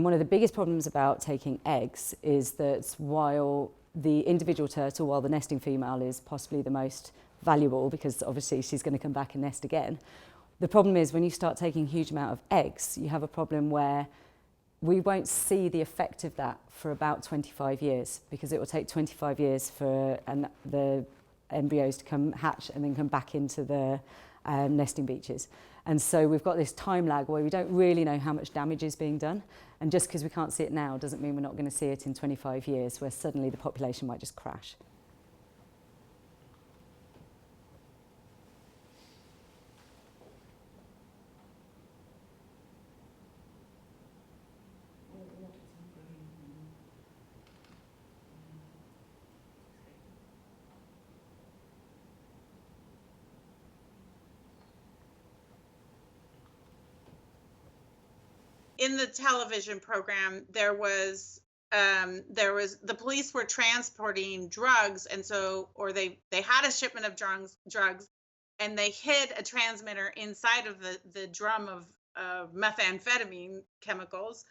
And one of the biggest problems about taking eggs is that while the individual turtle, while the nesting female is possibly the most valuable because obviously she's going to come back and nest again, the problem is when you start taking a huge amount of eggs, you have a problem where we won't see the effect of that for about 25 years because it will take 25 years for the embryos to come hatch and then come back into the nesting beaches. And so we've got this time lag where we don't really know how much damage is being done. And just because we can't see it now doesn't mean we're not going to see it in 25 years where suddenly the population might just crash. In the television program, there was the police were transporting drugs, and so they had a shipment of drugs, and they hid a transmitter inside of the drum of methamphetamine chemicals,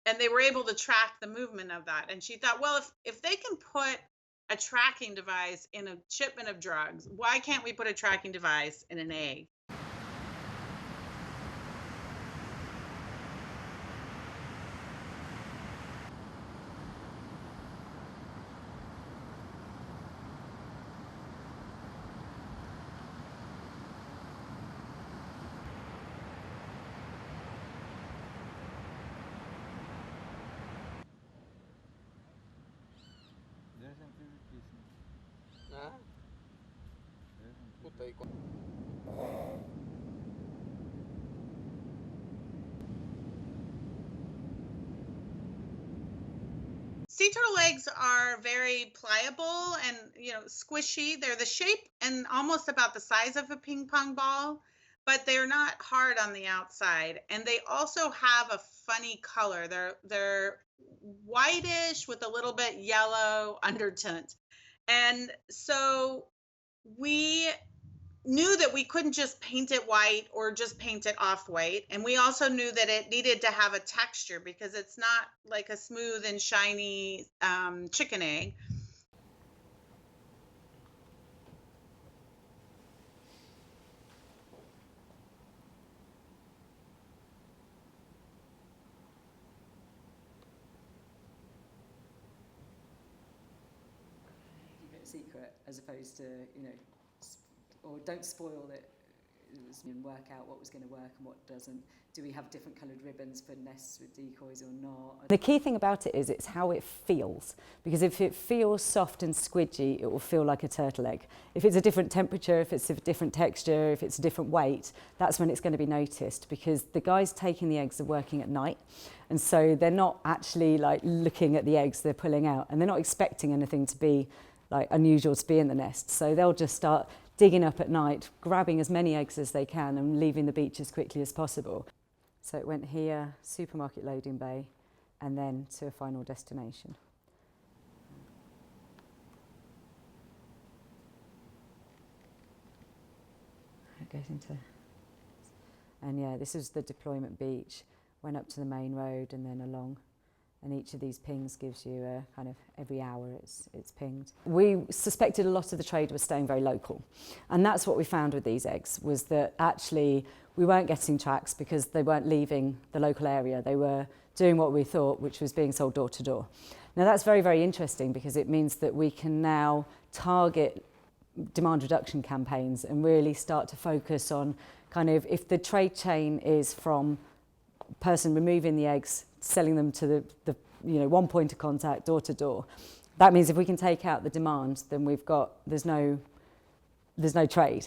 and they were able to track the movement of that. And she thought, well, if they can put a tracking device in a shipment of drugs, why can't we put a tracking device in an egg? Sea turtle eggs are very pliable and, squishy. They're the shape and almost about the size of a ping pong ball, but they're not hard on the outside. And they also have a funny color. They're whitish with a little bit yellow undertint. And so we knew that we couldn't just paint it white or just paint it off-white. And we also knew that it needed to have a texture because it's not like a smooth and shiny chicken egg. Keep it secret as opposed to, or don't spoil it and work out what was going to work and what doesn't. Do we have different coloured ribbons for nests with decoys or not? The key thing about it is it's how it feels, because if it feels soft and squidgy, it will feel like a turtle egg. If it's a different temperature, if it's a different texture, if it's a different weight, that's when it's going to be noticed, because the guys taking the eggs are working at night, and so they're not actually like looking at the eggs they're pulling out, and they're not expecting anything to be like unusual to be in the nest. So they'll just start digging up at night, grabbing as many eggs as they can and leaving the beach as quickly as possible. So it went here, supermarket loading bay, and then to a final destination. It goes into, and yeah, this is the deployment beach. Went up to the main road and then along. And each of these pings gives you a kind of every hour it's pinged. We suspected a lot of the trade was staying very local. And that's what we found with these eggs, was that actually we weren't getting tracks because they weren't leaving the local area. They were doing what we thought, which was being sold door to door. Now that's very, very interesting because it means that we can now target demand reduction campaigns and really start to focus on kind of if the trade chain is from person removing the eggs, selling them to the one point of contact, door to door. That means if we can take out the demand, then there's no trade.